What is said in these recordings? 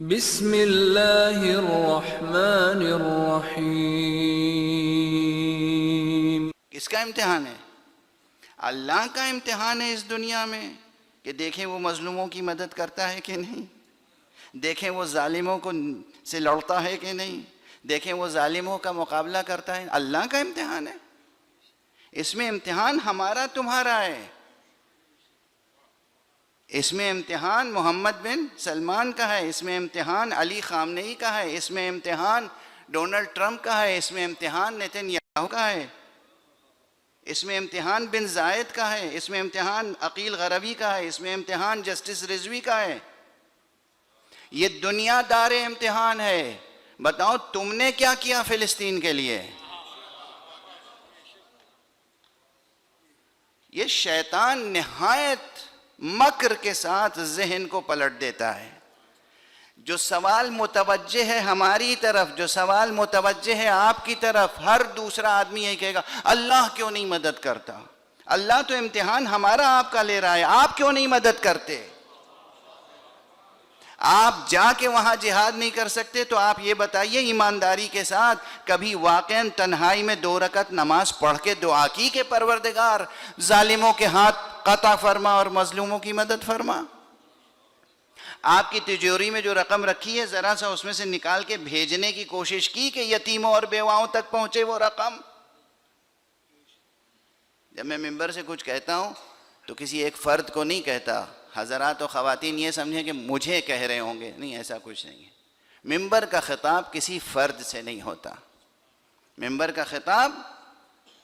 بسم اللہ الرحمن الرحیم۔ کس کا امتحان ہے؟ اللہ کا امتحان ہے اس دنیا میں کہ دیکھیں وہ مظلوموں کی مدد کرتا ہے کہ نہیں، دیکھیں وہ ظالموں کو سے لڑتا ہے کہ نہیں، دیکھیں وہ ظالموں کا مقابلہ کرتا ہے۔ اللہ کا امتحان ہے، اس میں امتحان ہمارا تمہارا ہے، اس میں امتحان محمد بن سلمان کا ہے، اس میں امتحان علی خامنئی کا ہے، اس میں امتحان ڈونلڈ ٹرمپ کا ہے، اس میں امتحان نیتن یاہو کا ہے، اس میں امتحان بن زائد کا ہے، اس میں امتحان عقیل غربی کا ہے، اس میں امتحان جسٹس رضوی کا ہے۔ یہ دنیا دار امتحان ہے۔ بتاؤ تم نے کیا کیا فلسطین کے لیے؟ یہ شیطان نہایت مکر کے ساتھ ذہن کو پلٹ دیتا ہے۔ جو سوال متوجہ ہے ہماری طرف، جو سوال متوجہ ہے آپ کی طرف، ہر دوسرا آدمی یہی کہے گا اللہ کیوں نہیں مدد کرتا؟ اللہ تو امتحان ہمارا آپ کا لے رہا ہے، آپ کیوں نہیں مدد کرتے؟ آپ جا کے وہاں جہاد نہیں کر سکتے تو آپ یہ بتائیے ایمانداری کے ساتھ، کبھی واقعاً تنہائی میں 2 رکعت نماز پڑھ کے دعا کی کہ پروردگار ظالموں کے ہاتھ قطع فرما اور مظلوموں کی مدد فرما؟ آپ کی تجوری میں جو رقم رکھی ہے ذرا سا اس میں سے نکال کے بھیجنے کی کوشش کی کہ یتیموں اور بیواؤں تک پہنچے وہ رقم؟ جب میں ممبر سے کچھ کہتا ہوں تو کسی ایک فرد کو نہیں کہتا، حضرات و خواتین یہ سمجھیں کہ مجھے کہہ رہے ہوں گے، نہیں، ایسا کچھ نہیں ہے۔ ممبر کا خطاب کسی فرد سے نہیں ہوتا، ممبر کا خطاب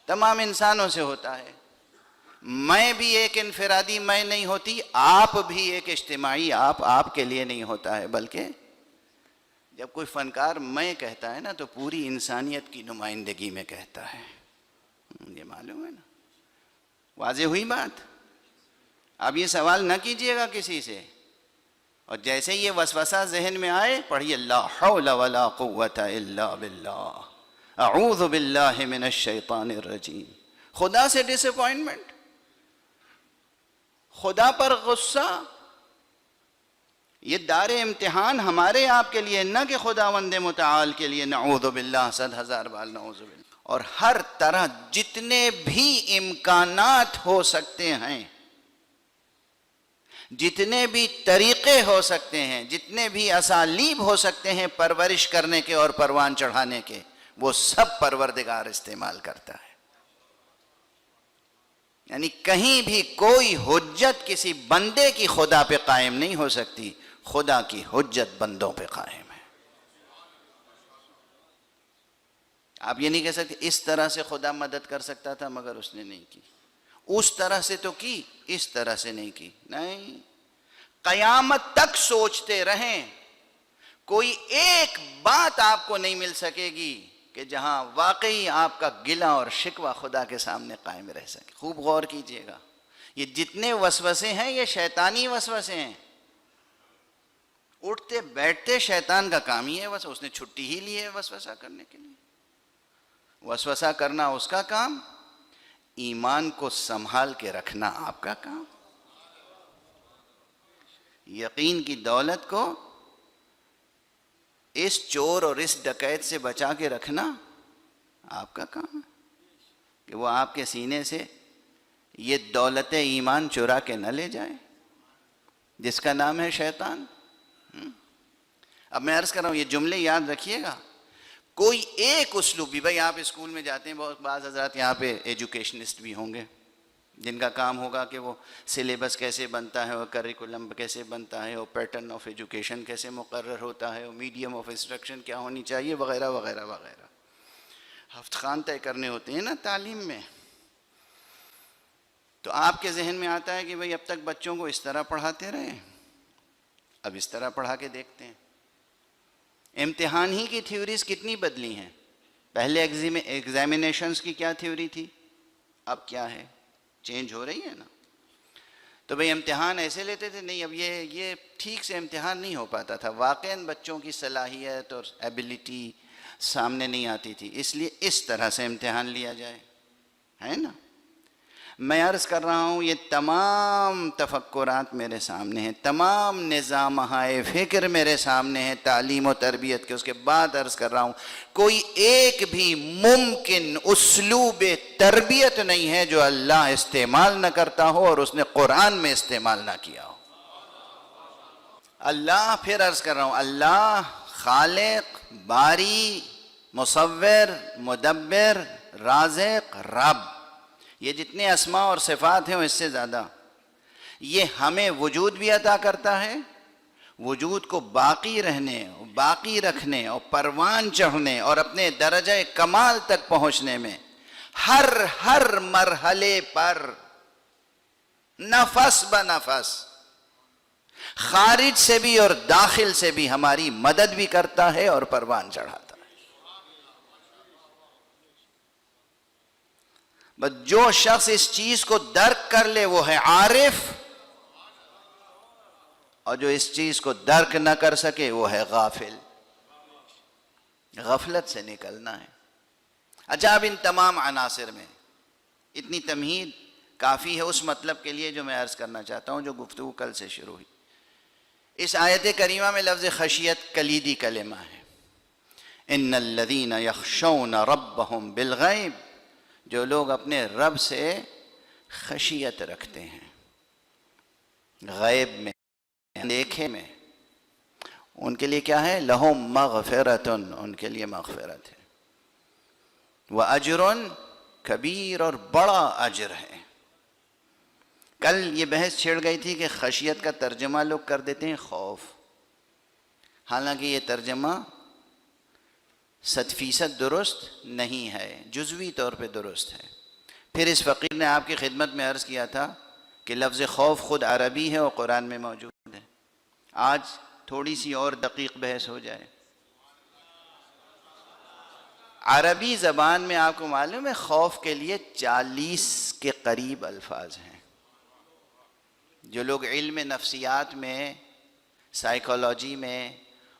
تمام انسانوں سے ہوتا ہے۔ میں بھی ایک انفرادی میں نہیں ہوتی، آپ بھی ایک اجتماعی آپ کے لیے نہیں ہوتا ہے، بلکہ جب کوئی فنکار میں کہتا ہے نا تو پوری انسانیت کی نمائندگی میں کہتا ہے۔ یہ معلوم ہے نا؟ واضح ہوئی بات؟ اب یہ سوال نہ کیجئے گا کسی سے، اور جیسے یہ وسوسہ ذہن میں آئے پڑھیے لا حول ولا قوت الا باللہ، اعوذ باللہ من الشیطان الرجیم۔ خدا سے ڈس اپوائنٹمنٹ، خدا پر غصہ، یہ دار امتحان ہمارے آپ کے لیے، نہ کہ خداوند متعال کے لیے، نعوذ باللہ، 100,000 بار نعوذ باللہ۔ اور ہر طرح جتنے بھی امکانات ہو سکتے ہیں، جتنے بھی طریقے ہو سکتے ہیں، جتنے بھی اسالیب ہو سکتے ہیں پرورش کرنے کے اور پروان چڑھانے کے، وہ سب پروردگار استعمال کرتا ہے۔ یعنی کہیں بھی کوئی حجت کسی بندے کی خدا پہ قائم نہیں ہو سکتی، خدا کی حجت بندوں پہ قائم ہے۔ آپ یہ نہیں کہہ سکتے اس طرح سے خدا مدد کر سکتا تھا مگر اس نے نہیں کی، اس طرح سے تو کی، اس طرح سے نہیں کی۔ نہیں، قیامت تک سوچتے رہیں، کوئی ایک بات آپ کو نہیں مل سکے گی کہ جہاں واقعی آپ کا گلہ اور شکوہ خدا کے سامنے قائم رہ سکے۔ خوب غور کیجئے گا، یہ جتنے وسوسے ہیں یہ شیطانی وسوسے ہیں۔ اٹھتے بیٹھتے شیطان کا کام ہی ہے، بس اس نے چھٹی ہی لی ہے وسوسہ کرنے کے لیے۔ وسوسہ کرنا اس کا کام، ایمان کو سنبھال کے رکھنا آپ کا کام، یقین کی دولت کو اس چور اور اس ڈکیت سے بچا کے رکھنا آپ کا کام ہے، کہ وہ آپ کے سینے سے یہ دولت ایمان چرا کے نہ لے جائے جس کا نام ہے شیطان۔ اب میں عرض کر رہا ہوں، یہ جملے یاد رکھیے گا۔ کوئی ایک اسلوب بھی، بھائی آپ اسکول میں جاتے ہیں، بہت بعض حضرات یہاں پہ ایجوکیشنسٹ بھی ہوں گے جن کا کام ہوگا کہ وہ سلیبس کیسے بنتا ہے، اور کریکولم کیسے بنتا ہے، اور پیٹرن آف ایجوکیشن کیسے مقرر ہوتا ہے، اور میڈیم آف انسٹرکشن کیا ہونی چاہیے، وغیرہ وغیرہ وغیرہ، ہفت خوان طے کرنے ہوتے ہیں نا تعلیم میں۔ تو آپ کے ذہن میں آتا ہے کہ بھئی اب تک بچوں کو اس طرح پڑھاتے رہے، اب اس طرح پڑھا کے دیکھتے ہیں۔ امتحان ہی کی تھیوریز کتنی بدلی ہیں، پہلے ایگزامینیشنز کی کیا تھیوری تھی، اب کیا ہے، چینج ہو رہی ہے نا۔ تو بھئی امتحان ایسے لیتے تھے، نہیں اب یہ ٹھیک سے امتحان نہیں ہو پاتا تھا، واقعاً بچوں کی صلاحیت اور ایبیلٹی سامنے نہیں آتی تھی، اس لیے اس طرح سے امتحان لیا جائے، ہے نا۔ میں عرض کر رہا ہوں یہ تمام تفکرات میرے سامنے ہیں، تمام نظامہائے فکر میرے سامنے ہیں تعلیم و تربیت کے، اس کے بعد عرض کر رہا ہوں کوئی ایک بھی ممکن اسلوب تربیت نہیں ہے جو اللہ استعمال نہ کرتا ہو اور اس نے قرآن میں استعمال نہ کیا ہو۔ اللہ، پھر عرض کر رہا ہوں، اللہ خالق، باری، مصور، مدبر، رازق، رب، یہ جتنے اسماء اور صفات ہیں اس سے زیادہ، یہ ہمیں وجود بھی عطا کرتا ہے، وجود کو باقی رہنے، باقی رکھنے اور پروان چڑھنے اور اپنے درجہ کمال تک پہنچنے میں ہر مرحلے پر نفس بنفس خارج سے بھی اور داخل سے بھی ہماری مدد بھی کرتا ہے اور پروان چڑھاتا ہے۔ بس جو شخص اس چیز کو درک کر لے وہ ہے عارف، اور جو اس چیز کو درک نہ کر سکے وہ ہے غافل۔ غفلت سے نکلنا ہے۔ اچھا، اب ان تمام عناصر میں اتنی تمہید کافی ہے اس مطلب کے لیے جو میں عرض کرنا چاہتا ہوں، جو گفتگو کل سے شروع ہوئی۔ اس آیت کریمہ میں لفظ خشیت کلیدی کلمہ ہے۔ ان الذین یخشون ربہم بالغیب، جو لوگ اپنے رب سے خشیت رکھتے ہیں، غیب میں، دیکھے میں، ان کے لیے کیا ہے؟ لہم مغفرۃ، ان کے لیے مغفرت ہے، وَأَجْرٌ کبیر، اور بڑا اجر ہے۔ کل یہ بحث چھڑ گئی تھی کہ خشیت کا ترجمہ لوگ کر دیتے ہیں خوف، حالانکہ یہ ترجمہ 100% درست نہیں ہے، جزوی طور پہ درست ہے۔ پھر اس فقیر نے آپ کی خدمت میں عرض کیا تھا کہ لفظ خوف خود عربی ہے اور قرآن میں موجود ہے۔ آج تھوڑی سی اور دقیق بحث ہو جائے۔ عربی زبان میں آپ کو معلوم ہے خوف کے لیے 40 کے قریب الفاظ ہیں۔ جو لوگ علم نفسیات میں، سائیکالوجی میں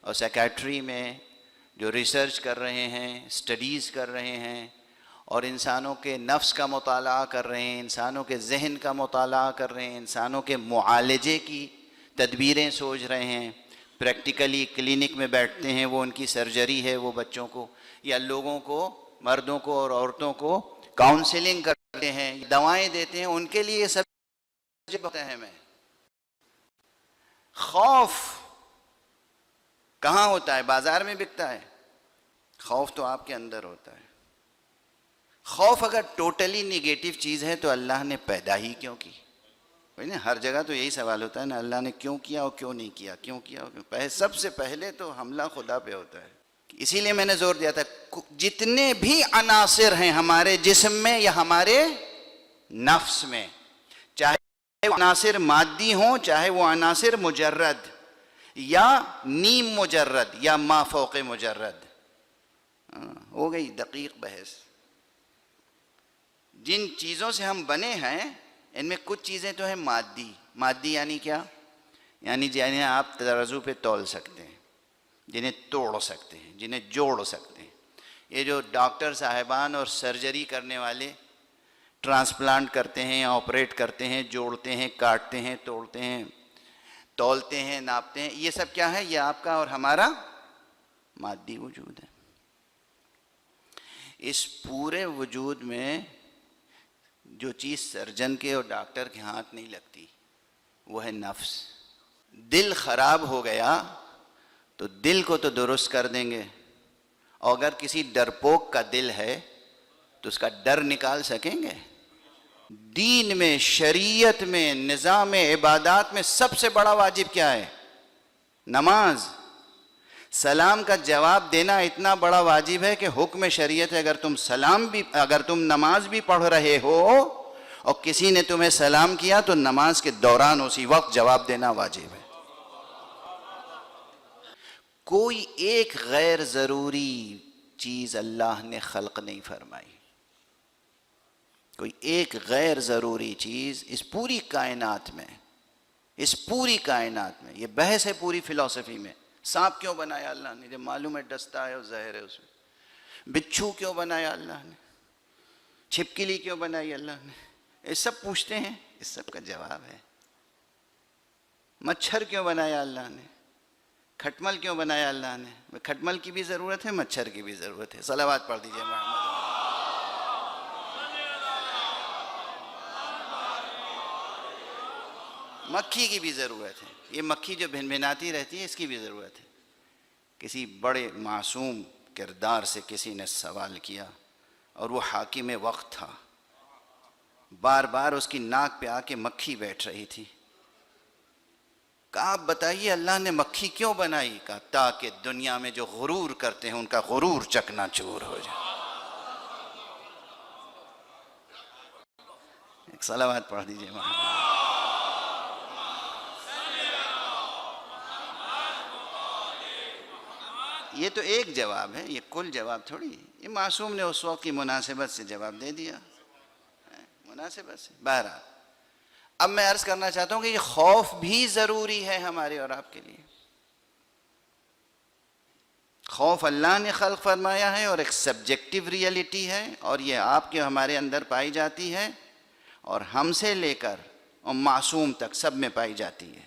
اور سائیکیٹری میں جو ریسرچ کر رہے ہیں، اسٹڈیز کر رہے ہیں اور انسانوں کے نفس کا مطالعہ کر رہے ہیں، انسانوں کے ذہن کا مطالعہ کر رہے ہیں، انسانوں کے معالجے کی تدبیریں سوچ رہے ہیں، پریکٹیکلی کلینک میں بیٹھتے ہیں، وہ ان کی سرجری ہے، وہ بچوں کو یا لوگوں کو، مردوں کو اور عورتوں کو کاؤنسلنگ کرتے ہیں، دوائیں دیتے ہیں، ان کے لیے یہ سب اہم ہے۔ خوف کہاں ہوتا ہے؟ بازار میں بکتا ہے؟ خوف تو آپ کے اندر ہوتا ہے۔ خوف اگر ٹوٹلی نگیٹو چیز ہے تو اللہ نے پیدا ہی کیوں کی؟ ہر جگہ تو یہی سوال ہوتا ہے نا، اللہ نے کیوں کیا اور کیوں نہیں کیا، کیوں کیا اور کیوں؟ سب سے پہلے تو حملہ خدا پہ ہوتا ہے۔ اسی لیے میں نے زور دیا تھا جتنے بھی عناصر ہیں ہمارے جسم میں یا ہمارے نفس میں، چاہے وہ عناصر مادی ہوں، چاہے وہ عناصر مجرد یا نیم مجرد یا ما فوق مجرد، ہو گئی دقیق بحث۔ جن چیزوں سے ہم بنے ہیں ان میں کچھ چیزیں تو ہیں مادی۔ مادی یعنی کیا؟ یعنی جنہیں آپ ترازو پہ تول سکتے ہیں، جنہیں توڑ سکتے ہیں، جنہیں جوڑ سکتے ہیں۔ یہ جو ڈاکٹر صاحبان اور سرجری کرنے والے ٹرانسپلانٹ کرتے ہیں، آپریٹ کرتے ہیں، جوڑتے ہیں، کاٹتے ہیں، توڑتے ہیں، تولتے ہیں، ناپتے ہیں، یہ سب کیا ہے؟ یہ آپ کا اور ہمارا مادی وجود ہے۔ اس پورے وجود میں جو چیز سرجن کے اور ڈاکٹر کے ہاتھ نہیں لگتی وہ ہے نفس۔ دل خراب ہو گیا تو دل کو تو درست کر دیں گے، اور اگر کسی ڈرپوک کا دل ہے تو اس کا ڈر نکال سکیں گے؟ دین میں، شریعت میں، نظام عبادات میں سب سے بڑا واجب کیا ہے؟ نماز۔ سلام کا جواب دینا اتنا بڑا واجب ہے کہ حکم شریعت ہے، اگر تم نماز بھی پڑھ رہے ہو اور کسی نے تمہیں سلام کیا تو نماز کے دوران اسی وقت جواب دینا واجب ہے۔ کوئی ایک غیر ضروری چیز اللہ نے خلق نہیں فرمائی، کوئی ایک غیر ضروری چیز اس پوری کائنات میں، یہ بحث ہے پوری فلسفی میں۔ سانپ کیوں بنایا اللہ نے؟ جب معلوم ہے ڈستا ہے اور زہر ہے اس میں۔ بچھو کیوں بنایا اللہ نے؟ چھپکلی کیوں بنائی اللہ نے؟ یہ سب پوچھتے ہیں، اس سب کا جواب ہے مچھر کیوں بنایا اللہ نے، کھٹمل کیوں بنایا اللہ نے؟ کھٹمل کی بھی ضرورت ہے، مچھر کی بھی ضرورت ہے. صلوات پڑھ دیجئے محمد. مکھی کی بھی ضرورت ہے، یہ مکھی جو بھنبھناتی رہتی ہے اس کی بھی ضرورت ہے. کسی بڑے معصوم کردار سے کسی نے سوال کیا اور وہ حاکم وقت تھا، بار بار اس کی ناک پہ آ کے مکھی بیٹھ رہی تھی. کہا آپ بتائیے اللہ نے مکھی کیوں بنائی؟ کہا تاکہ دنیا میں جو غرور کرتے ہیں ان کا غرور چکنا چور ہو جائے. ایک صلوات پڑھ دیجئے محمد. یہ تو ایک جواب ہے، یہ کل جواب تھوڑی ہے. یہ معصوم نے اس وقت کی مناسبت سے جواب دے دیا، مناسبت سے. بہرحال اب میں عرض کرنا چاہتا ہوں کہ یہ خوف بھی ضروری ہے ہمارے اور آپ کے لیے. خوف اللہ نے خلق فرمایا ہے اور ایک سبجیکٹیو ریئلٹی ہے، اور یہ آپ کے ہمارے اندر پائی جاتی ہے، اور ہم سے لے کر اور معصوم تک سب میں پائی جاتی ہے.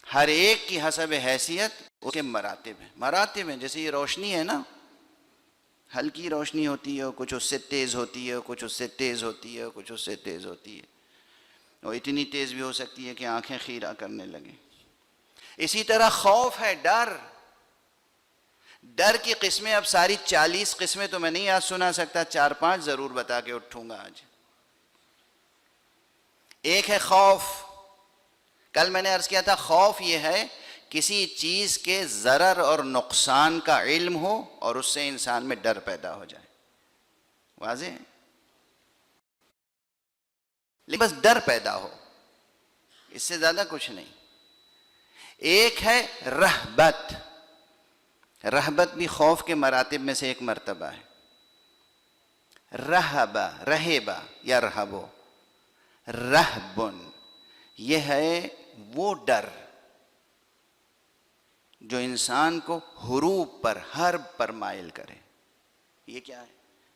ہر ایک کی حسب حیثیت اس کے مراتب ہیں. مراتب ہیں، جیسے یہ روشنی ہے نا، ہلکی روشنی ہوتی ہے، کچھ اس سے تیز ہوتی ہے، کچھ اس سے تیز ہوتی ہے، کچھ اس سے تیز ہوتی ہے، اور اتنی تیز بھی ہو سکتی ہے کہ آنکھیں خیرہ کرنے لگیں. اسی طرح خوف ہے، ڈر. ڈر کی قسمیں اب ساری 40 قسمیں تو میں نہیں آج سنا سکتا، 4-5 ضرور بتا کے اٹھوں گا آج. ایک ہے خوف. کل میں نے عرض کیا تھا خوف یہ ہے کسی چیز کے ضرر اور نقصان کا علم ہو اور اس سے انسان میں ڈر پیدا ہو جائے. واضح ہے؟ لیکن بس ڈر پیدا ہو، اس سے زیادہ کچھ نہیں. ایک ہے رہبت. رہبت بھی خوف کے مراتب میں سے ایک مرتبہ ہے. رہبہ، رہبہ یا رہبو، رہبن، یہ ہے وہ ڈر جو انسان کو حروف پر، حرب پر مائل کرے. یہ کیا ہے؟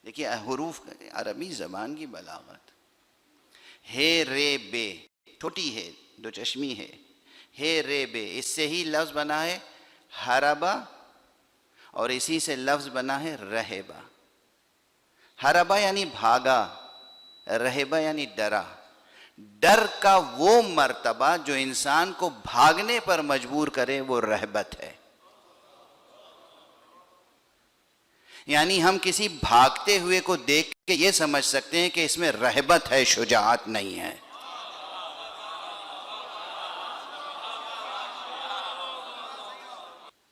دیکھیے حروف عربی زبان کی بلاغت. ہے رے بے، چھوٹی ہے، دو چشمی ہے رے بے، اس سے ہی لفظ بنا ہے حربہ، اور اسی سے لفظ بنا ہے رہبہ. حربہ یعنی بھاگا، رہبہ یعنی ڈرا. ڈر کا وہ مرتبہ جو انسان کو بھاگنے پر مجبور کرے وہ رہبت ہے. یعنی ہم کسی بھاگتے ہوئے کو دیکھ کے یہ سمجھ سکتے ہیں کہ اس میں رہبت ہے، شجاعت نہیں ہے.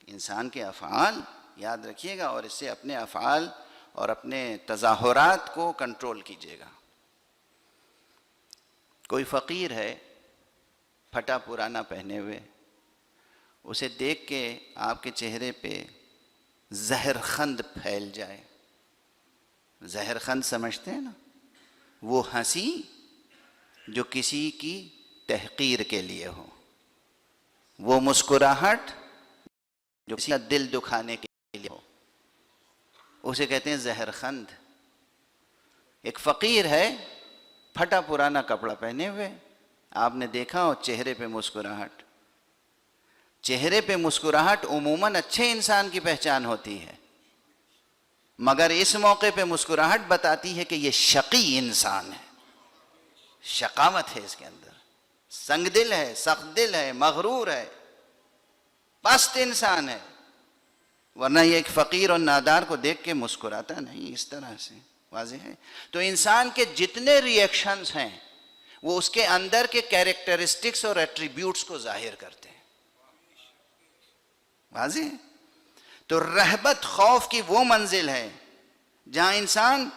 انسان کے افعال یاد رکھیے گا، اور اس سے اپنے افعال اور اپنے تظاہرات کو کنٹرول کیجیے گا. کوئی فقیر ہے پھٹا پرانا پہنے ہوئے، اسے دیکھ کے آپ کے چہرے پہ زہرخند پھیل جائے. زہرخند سمجھتے ہیں نا، وہ ہنسی جو کسی کی تحقیر کے لیے ہو، وہ مسکراہٹ جو کسی کا دل دکھانے کے لیے ہو، اسے کہتے ہیں زہرخند. ایک فقیر ہے پھٹا پرانا کپڑا پہنے ہوئے، آپ نے دیکھا اور چہرے پہ مسکراہٹ. چہرے پہ مسکراہٹ عموماً اچھے انسان کی پہچان ہوتی ہے، مگر اس موقع پہ مسکراہٹ بتاتی ہے کہ یہ شقی انسان ہے. شقاوت ہے اس کے اندر، سنگ دل ہے، سخت دل ہے، مغرور ہے، پست انسان ہے. ورنہ یہ ایک فقیر اور نادار کو دیکھ کے مسکراتا نہیں اس طرح سے. واضح ہے؟ تو انسان کے جتنے ریئیکشنز ہیں وہ اس کے اندر کے کیریکٹرسٹکس اور ایٹریبیوٹس کو ظاہر کرتے ہیں. واضح ہے؟ تو رہبت خوف کی وہ منزل ہے جہاں انسان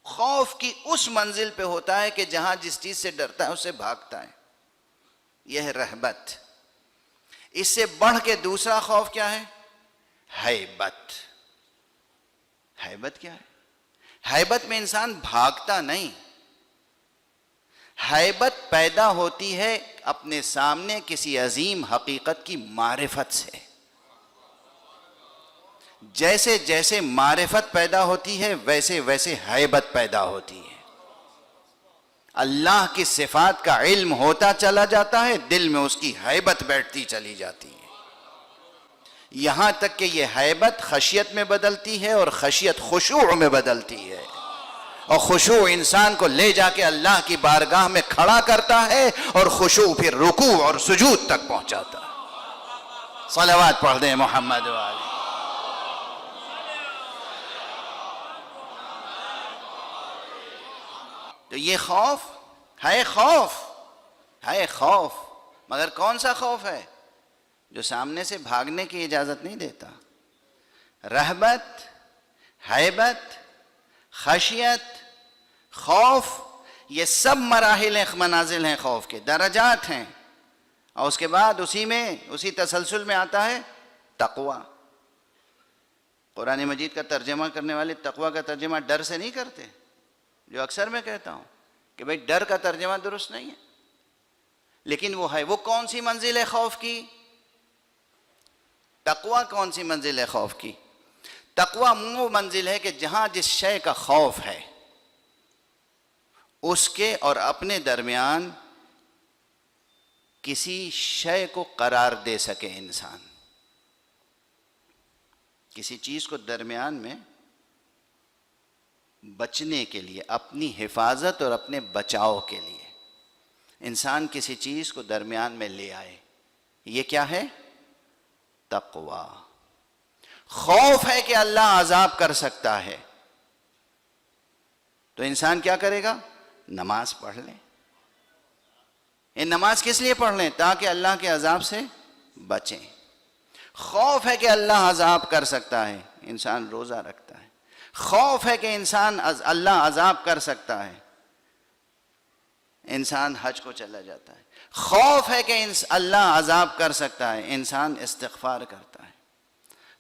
خوف کی اس منزل پہ ہوتا ہے کہ جہاں جس چیز سے ڈرتا ہے اس سے بھاگتا ہے. یہ ہے رہبت. اس سے بڑھ کے دوسرا خوف کیا ہے؟ ہیبت. ہیبت کیا ہے؟ ہیبت میں انسان بھاگتا نہیں، ہیبت پیدا ہوتی ہے اپنے سامنے کسی عظیم حقیقت کی معرفت سے. جیسے جیسے معرفت پیدا ہوتی ہے ویسے ویسے ہیبت پیدا ہوتی ہے. اللہ کی صفات کا علم ہوتا چلا جاتا ہے، دل میں اس کی ہیبت بیٹھتی چلی جاتی ہے، یہاں تک کہ یہ ہیبت خشیت میں بدلتی ہے اور خشیت خشوع میں بدلتی ہے، اور خشوع انسان کو لے جا کے اللہ کی بارگاہ میں کھڑا کرتا ہے، اور خشوع پھر رکوع اور سجود تک پہنچاتا ہے. صلوات پڑھ دیں محمد والے. تو یہ خوف ہے خوف، مگر کون سا خوف ہے؟ جو سامنے سے بھاگنے کی اجازت نہیں دیتا. رہبت، ہیبت، خشیت، خوف، یہ سب مراحل ہیں، منازل ہیں، خوف کے درجات ہیں. اور اس کے بعد اسی تسلسل میں آتا ہے تقوی. قرآن مجید کا ترجمہ کرنے والے تقوی کا ترجمہ ڈر سے نہیں کرتے، جو اکثر میں کہتا ہوں کہ بھئی ڈر کا ترجمہ درست نہیں ہے، لیکن وہ کون سی منزل ہے خوف کی؟ تقوی کون سی منزل ہے خوف کی؟ تقوی وہ منزل ہے کہ جہاں جس شے کا خوف ہے اس کے اور اپنے درمیان کسی شے کو قرار دے سکے انسان، کسی چیز کو درمیان میں بچنے کے لیے، اپنی حفاظت اور اپنے بچاؤ کے لیے انسان کسی چیز کو درمیان میں لے آئے. یہ کیا ہے؟ تقوی. خوف ہے کہ اللہ عذاب کر سکتا ہے، تو انسان کیا کرے گا؟ نماز پڑھ لے. یہ نماز کس لیے پڑھ لیں؟ تاکہ اللہ کے عذاب سے بچیں. خوف ہے کہ اللہ عذاب کر سکتا ہے، انسان روزہ رکھتا ہے. خوف ہے کہ اللہ عذاب کر سکتا ہے، انسان حج کو چلا جاتا ہے. خوف ہے کہ اللہ عذاب کر سکتا ہے، انسان استغفار کرتا ہے.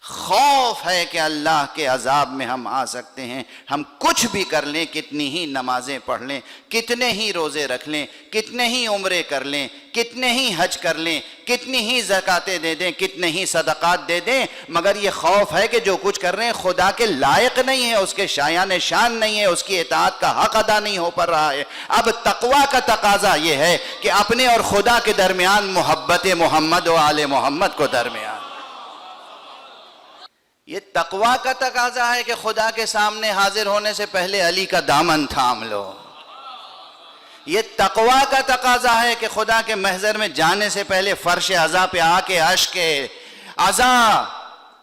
خوف ہے کہ اللہ کے عذاب میں ہم آ سکتے ہیں، ہم کچھ بھی کر لیں، کتنی ہی نمازیں پڑھ لیں، کتنے ہی روزے رکھ لیں، کتنے ہی عمرے کر لیں، کتنے ہی حج کر لیں، کتنی ہی زکاتیں دے دیں، کتنے ہی صدقات دے دیں، مگر یہ خوف ہے کہ جو کچھ کر رہے ہیں خدا کے لائق نہیں ہے، اس کے شایان شان نہیں ہے، اس کی اطاعت کا حق ادا نہیں ہو پا رہا ہے. اب تقوی کا تقاضا یہ ہے کہ اپنے اور خدا کے درمیان محبت محمد و آل محمد کو درمیان. یہ تقوی کا تقاضا ہے کہ خدا کے سامنے حاضر ہونے سے پہلے علی کا دامن تھام لو. یہ تقوی کا تقاضا ہے کہ خدا کے محضر میں جانے سے پہلے فرش عزا پہ آ کے عشق عزا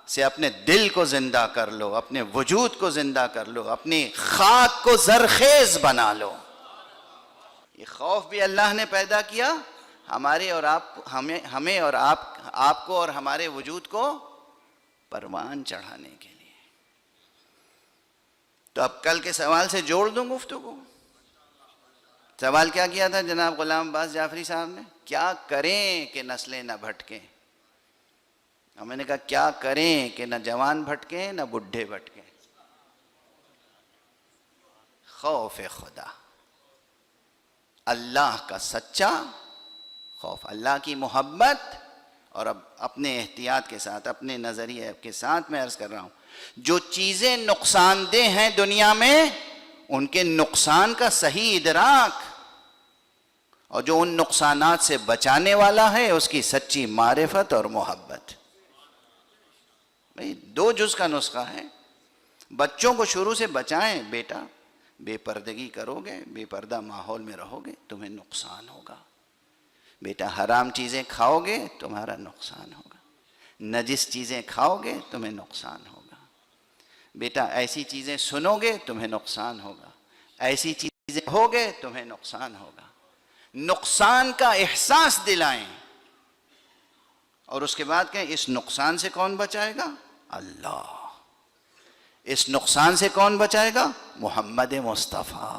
سے اپنے دل کو زندہ کر لو، اپنے وجود کو زندہ کر لو، اپنی خاک کو زرخیز بنا لو. یہ خوف بھی اللہ نے پیدا کیا ہمیں اور آپ کو اور ہمارے وجود کو پروان چڑھانے کے لیے. تو اب کل کے سوال سے جوڑ دوں گفتگو. سوال کیا کیا تھا جناب غلام عباس جعفری صاحب نے؟ کیا کریں کہ نسلیں نہ بھٹکیں؟ اور میں نے کہا کیا کریں کہ نہ جوان بھٹکیں نہ بڈھے بھٹکیں؟ خوف خدا، اللہ کا سچا خوف، اللہ کی محبت. اور اب اپنے احتیاط کے ساتھ، اپنے نظریے کے ساتھ میں عرض کر رہا ہوں، جو چیزیں نقصان دہ ہیں دنیا میں ان کے نقصان کا صحیح ادراک، اور جو ان نقصانات سے بچانے والا ہے اس کی سچی معرفت اور محبت. بھئی 2 جز کا نسخہ ہے. بچوں کو شروع سے بچائیں، بیٹا بے پردگی کرو گے، بے پردہ ماحول میں رہو گے، تمہیں نقصان ہوگا. بیٹا حرام چیزیں کھاؤ گے تمہارا نقصان ہوگا، نجس چیزیں کھاؤ گے تمہیں نقصان ہوگا. بیٹا ایسی چیزیں سنو گے تمہیں نقصان ہوگا، ایسی چیزیں ہوگے تمہیں نقصان ہوگا. نقصان کا احساس دلائیں اور اس کے بعد کہیں اس نقصان سے کون بچائے گا؟ اللہ. اس نقصان سے کون بچائے گا؟ محمد مصطفیٰ.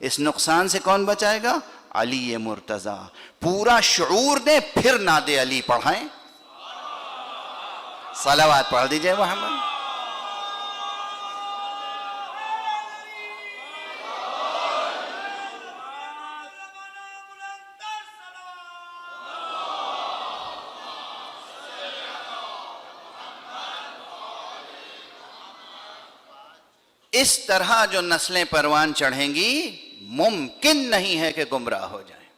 اس نقصان سے کون بچائے گا؟ علی مرتضیٰ. پورا شعور دیں پھر نعت علی پڑھائیں. صلوات پڑھ دیجئے محمد. اس طرح جو نسلیں پروان چڑھیں گی ممکن نہیں ہے کہ گمراہ ہو جائیں،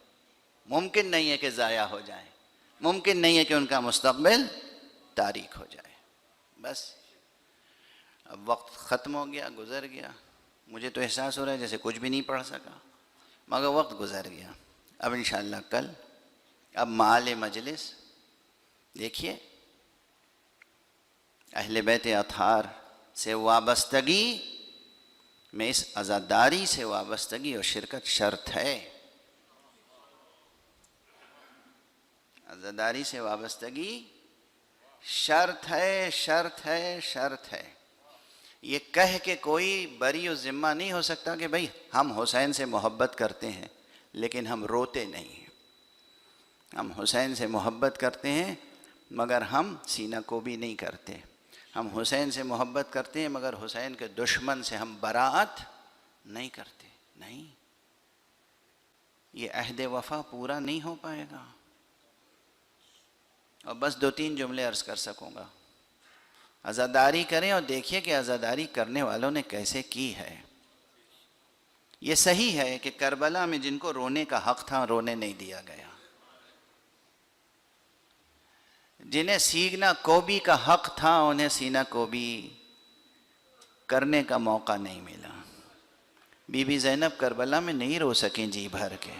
ممکن نہیں ہے کہ ضائع ہو جائیں، ممکن نہیں ہے کہ ان کا مستقبل تاریک ہو جائے۔ بس اب وقت ختم ہو گیا، گزر گیا، مجھے تو احساس ہو رہا ہے جیسے کچھ بھی نہیں پڑھ سکا، مگر وقت گزر گیا۔ اب انشاءاللہ کل، اب معال مجلس دیکھیے، اہل بیت اطہار سے وابستگی میں اس عزاداری سے وابستگی اور شرکت شرط ہے، عزاداری سے وابستگی شرط ہے، شرط ہے، شرط ہے۔ یہ کہہ کے کوئی بری و ذمہ نہیں ہو سکتا کہ بھئی ہم حسین سے محبت کرتے ہیں لیکن ہم روتے نہیں ہیں، ہم حسین سے محبت کرتے ہیں مگر ہم سینہ کوبی نہیں کرتے، ہم حسین سے محبت کرتے ہیں مگر حسین کے دشمن سے ہم براءت نہیں کرتے۔ نہیں، یہ عہد وفا پورا نہیں ہو پائے گا۔ اور بس 2-3 جملے عرض کر سکوں گا۔ عزاداری کریں اور دیکھیے کہ عزاداری کرنے والوں نے کیسے کی ہے۔ یہ صحیح ہے کہ کربلا میں جن کو رونے کا حق تھا رونے نہیں دیا گیا، جنہیں سینہ کوبی کا حق تھا انہیں سینہ کوبی کرنے کا موقع نہیں ملا۔ بی بی زینب کربلا میں نہیں رو سکیں جی بھر کے،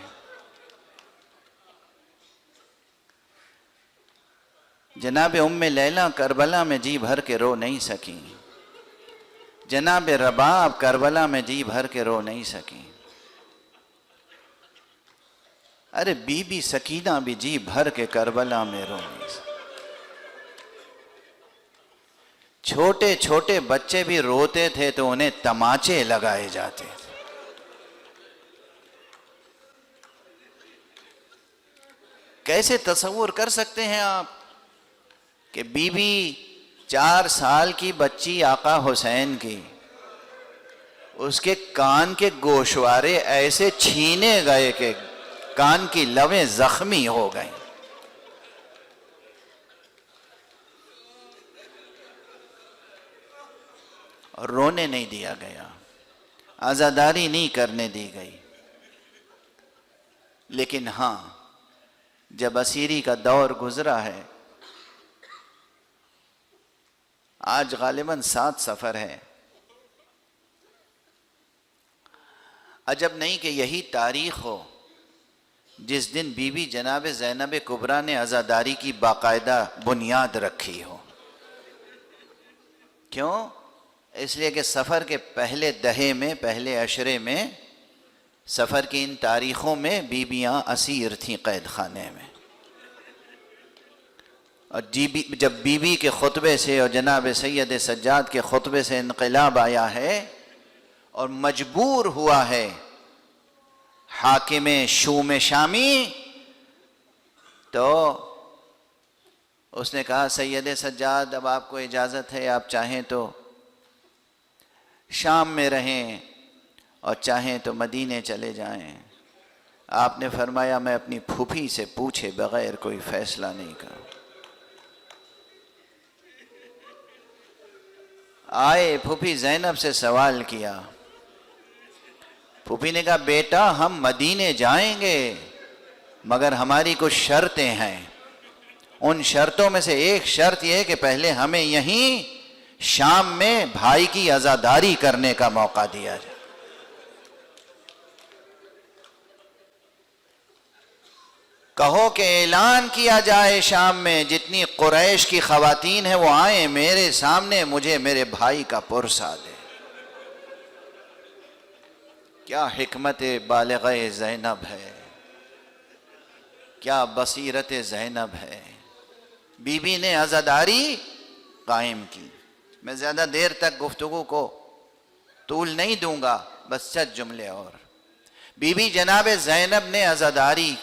جناب ام لیلہ کربلا میں جی بھر کے رو نہیں سکیں، جناب رباب کربلا میں جی بھر کے رو نہیں سکیں، ارے بی بی سکینہ بھی جی بھر کے کربلا میں رو نہیں سکیں۔ چھوٹے چھوٹے بچے بھی روتے تھے تو انہیں تماچے لگائے جاتے تھے۔ کیسے تصور کر سکتے ہیں آپ کہ بی بی 4 سال کی بچی آقا حسین کی، اس کے کان کے گوشوارے ایسے چھینے گئے کہ کان کی لویں زخمی ہو گئیں، اور رونے نہیں دیا گیا، عزاداری نہیں کرنے دی گئی۔ لیکن ہاں، جب اسیری کا دور گزرا ہے، آج غالباً 7 سفر ہے، عجب نہیں کہ یہی تاریخ ہو جس دن بی بی جناب زینب کبریٰ نے عزاداری کی باقاعدہ بنیاد رکھی ہو۔ کیوں؟ اس لیے کہ سفر کے پہلے دہے میں، پہلے عشرے میں، سفر کی ان تاریخوں میں بیویاں اسیر تھیں قید خانے میں، اور جب بی بی کے خطبے سے اور جناب سید سجاد کے خطبے سے انقلاب آیا ہے اور مجبور ہوا ہے حاکم شوم شامی، تو اس نے کہا سید سجاد اب آپ کو اجازت ہے، آپ چاہیں تو شام میں رہیں اور چاہیں تو مدینے چلے جائیں۔ آپ نے فرمایا میں اپنی پھوپھی سے پوچھے بغیر کوئی فیصلہ نہیں کروں۔ آئے پھوپھی زینب سے سوال کیا، پھوپھی نے کہا بیٹا ہم مدینے جائیں گے مگر ہماری کچھ شرطیں ہیں، ان شرطوں میں سے ایک شرط یہ ہے کہ پہلے ہمیں یہیں شام میں بھائی کی عزاداری کرنے کا موقع دیا جائے۔ کہو کہ اعلان کیا جائے شام میں جتنی قریش کی خواتین ہیں وہ آئیں میرے سامنے، مجھے میرے بھائی کا پرسہ دے۔ کیا حکمت بالغہ زینب ہے، کیا بصیرت زینب ہے، بی بی نے عزاداری قائم کی۔ میں زیادہ دیر تک گفتگو کو طول نہیں دوں گا، بس چند جملے اور۔ بی بی جناب زینب نے عزاداری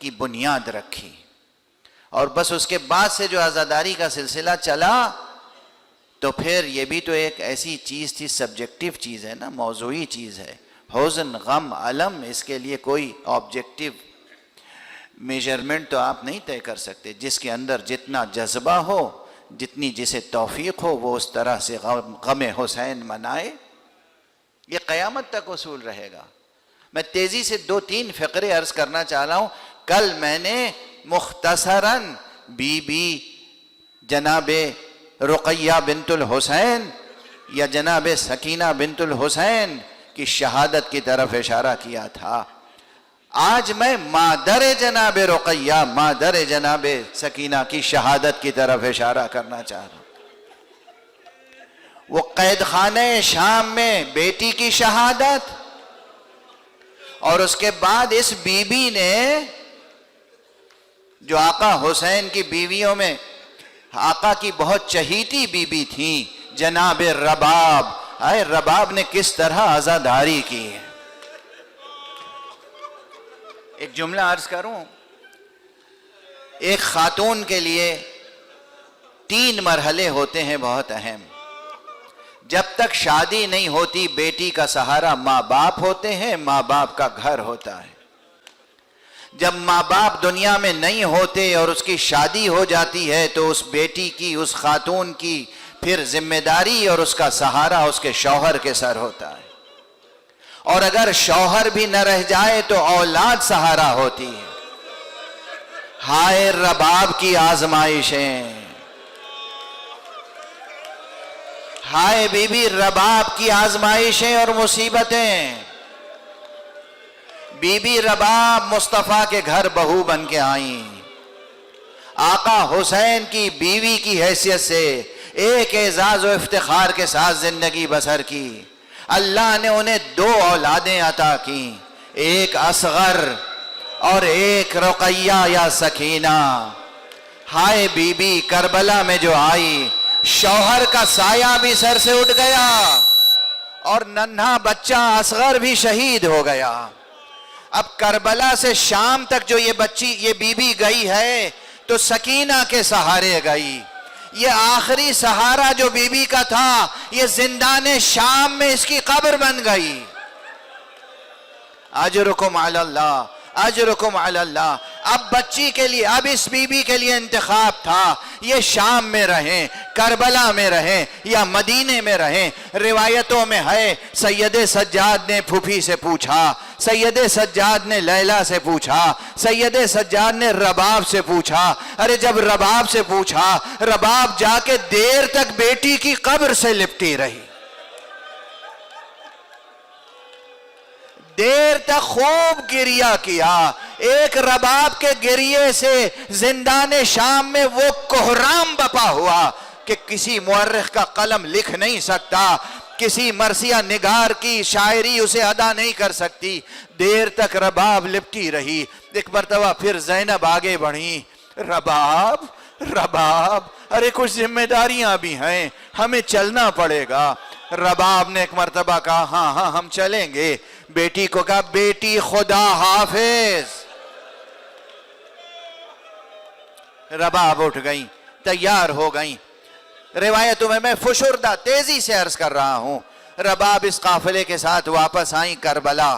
کی بنیاد رکھی، اور بس اس کے بعد سے جو عزاداری کا سلسلہ چلا تو پھر یہ بھی تو ایک ایسی چیز تھی، سبجیکٹیو چیز ہے نا، موضوعی چیز ہے، حزن غم علم، اس کے لیے کوئی آبجیکٹیو میجرمنٹ تو آپ نہیں طے کر سکتے۔ جس کے اندر جتنا جذبہ ہو، جتنی جسے توفیق ہو، وہ اس طرح سے غم حسین منائے۔ یہ قیامت تک اصول رہے گا. میں تیزی سے 2-3 فقرے عرض کرنا چاہ رہا ہوں. کل میں نے مختصراً بی بی جناب رقیہ بنت الحسین یا جناب سکینہ بنت الحسین کی شہادت کی طرف اشارہ کیا تھا. آج میں مادر جناب رقیہ، مادر جناب سکینہ کی شہادت کی طرف اشارہ کرنا چاہ رہا ہوں. وہ قید خانہ شام میں بیٹی کی شہادت، اور اس کے بعد اس بی بی نے جو آقا حسین کی بیویوں میں آقا کی بہت چہیتی بی بی تھیں جناب رباب. آئے رباب نے کس طرح عزاداری کی ہے. ایک جملہ عرض کروں. ایک خاتون کے لیے 3 مرحلے ہوتے ہیں بہت اہم. جب تک شادی نہیں ہوتی بیٹی کا سہارا ماں باپ ہوتے ہیں، ماں باپ کا گھر ہوتا ہے. جب ماں باپ دنیا میں نہیں ہوتے اور اس کی شادی ہو جاتی ہے تو اس بیٹی کی، اس خاتون کی پھر ذمہ داری اور اس کا سہارا اس کے شوہر کے سر ہوتا ہے. اور اگر شوہر بھی نہ رہ جائے تو اولاد سہارا ہوتی ہے. ہائے رباب کی آزمائشیں، ہائے بی بی رباب کی آزمائشیں اور مصیبتیں. بی بی رباب مصطفیٰ کے گھر بہو بن کے آئیں. آقا حسین کی بیوی کی حیثیت سے ایک اعزاز و افتخار کے ساتھ زندگی بسر کی. اللہ نے انہیں 2 اولادیں عطا کی، ایک اصغر اور ایک رقیہ یا سکینہ. ہائے بی بی کربلا میں جو آئی، شوہر کا سایہ بھی سر سے اٹھ گیا اور ننھا بچہ اصغر بھی شہید ہو گیا. اب کربلا سے شام تک جو یہ بی بی گئی ہے تو سکینہ کے سہارے گئی. یہ آخری سہارا جو بی بی کا تھا یہ زندان شام میں اس کی قبر بن گئی. اجرکم علی اللہ، اجرکم علی اللہ. اب بچی کے لیے، اب اس بی بی کے لیے انتخاب تھا، یہ شام میں رہیں، کربلا میں رہیں یا مدینے میں رہیں. روایتوں میں ہے سید سجاد نے پھوپھی سے پوچھا، سید سجاد نے لیلہ سے پوچھا، سید سجاد نے رباب سے پوچھا. ارے جب رباب سے پوچھا، رباب جا کے دیر تک بیٹی کی قبر سے لپٹی رہی، دیر تک خوب گریہ کیا. ایک رباب کے گریے سے زندان شام میں وہ کوہرام بپا ہوا کہ کسی مورخ کا قلم لکھ نہیں سکتا، کسی مرثیہ نگار کی شاعری اسے ادا نہیں کر سکتی. دیر تک رباب لپٹی رہی. ایک مرتبہ پھر زینب آگے بڑھی. رباب، رباب، ارے کچھ ذمہ داریاں بھی ہیں، ہمیں چلنا پڑے گا. رباب نے ایک مرتبہ کہا ہاں ہاں ہم چلیں گے. بیٹی کو کہا بیٹی خدا حافظ. رباب اٹھ گئیں، تیار ہو گئیں. روایتوں میں فشردہ تیزی سے عرض کر رہا ہوں. رباب اس قافلے کے ساتھ واپس آئیں کربلا،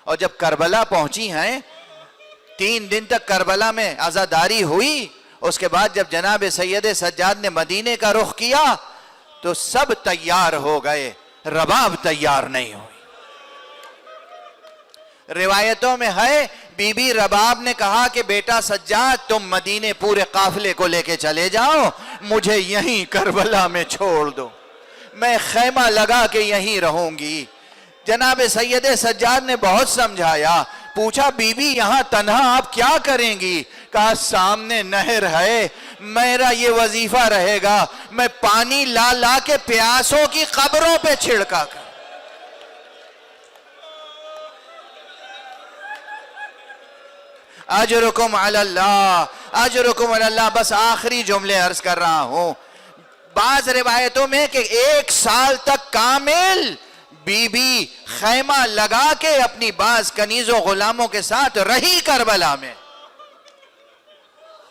اور جب کربلا پہنچی ہیں 3 دن تک کربلا میں عزاداری ہوئی. اس کے بعد جب جناب سید سجاد نے مدینے کا رخ کیا تو سب تیار ہو گئے، رباب تیار نہیں ہوئی. روایتوں میں ہے بی بی رباب نے کہا کہ بیٹا سجاد تم مدینے پورے قافلے کو لے کے چلے جاؤ، مجھے یہیں کربلا میں چھوڑ دو، میں خیمہ لگا کے یہیں رہوں گی. جناب سید سجاد نے بہت سمجھایا. پوچھا بی بی یہاں تنہا آپ کیا کریں گی؟ کہا سامنے نہر ہے، میرا یہ وظیفہ رہے گا، میں پانی لا لا کے پیاسوں کی قبروں پہ چھڑکا کر. اجرکم علی اللہ، اجرکم علی اللہ. بس آخری جملے عرض کر رہا ہوں. بعض روایتوں میں کہ 1 سال تک کامل بی بی خیمہ لگا کے اپنی بعض کنیزوں غلاموں کے ساتھ رہی کربلا میں،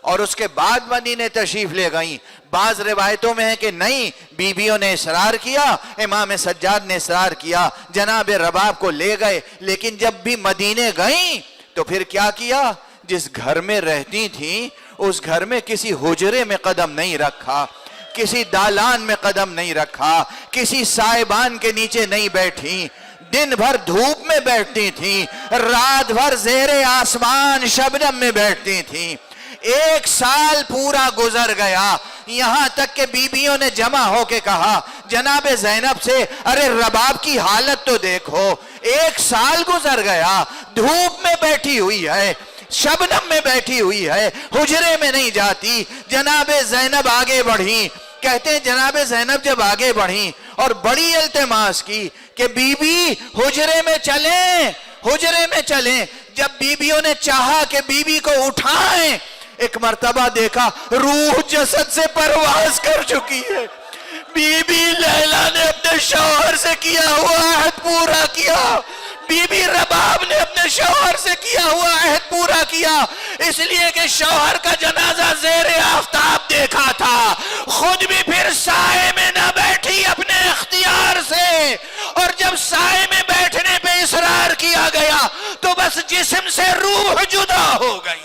اور اس کے بعد مدینے تشریف لے گئیں. بعض روایتوں میں ہے کہ نہیں، بیویوں نے اصرار کیا، امام سجاد نے اصرار کیا، جناب رباب کو لے گئے. لیکن جب بھی مدینے گئیں تو پھر کیا کیا؟ جس گھر میں رہتی تھیں اس گھر میں کسی حجرے میں قدم نہیں رکھا، کسی دالان میں قدم نہیں رکھا، کسی سائبان کے نیچے نہیں بیٹھیں. دن بھر دھوپ میں بیٹھتی تھیں، رات بھر زیر آسمان شبنم میں بیٹھتی تھیں۔ 1 سال پورا گزر گیا، یہاں تک کہ بیویوں نے جمع ہو کے کہا جناب زینب سے، ارے رباب کی حالت تو دیکھو، 1 سال گزر گیا، دھوپ میں بیٹھی ہوئی ہے، شبنم میں بیٹھی ہوئی ہے، حجرے میں نہیں جاتی۔ جناب زینب آگے بڑھی، کہتے ہیں جناب زینب جب آگے بڑھی اور بڑی التماس کی کہ بی بی حجرے میں چلیں، حجرے میں چلیں، جب بیویوں نے چاہا کہ بی بی کو اٹھائیں، ایک مرتبہ دیکھا روح جسد سے پرواز کر چکی ہے۔ بی بی لیلا نے اپنے شوہر سے کیا ہوا عہد پورا کیا، بی بی رباب نے اپنے شوہر سے کیا ہوا عہد پورا کیا، اس لیے کہ شوہر کا جنازہ زیر آفتاب دیکھا تھا، خود بھی پھر سائے میں نہ بیٹھی اپنے اختیار سے، اور جب سائے میں بیٹھنے پہ اصرار کیا گیا تو بس جسم سے روح جدا ہو گئی۔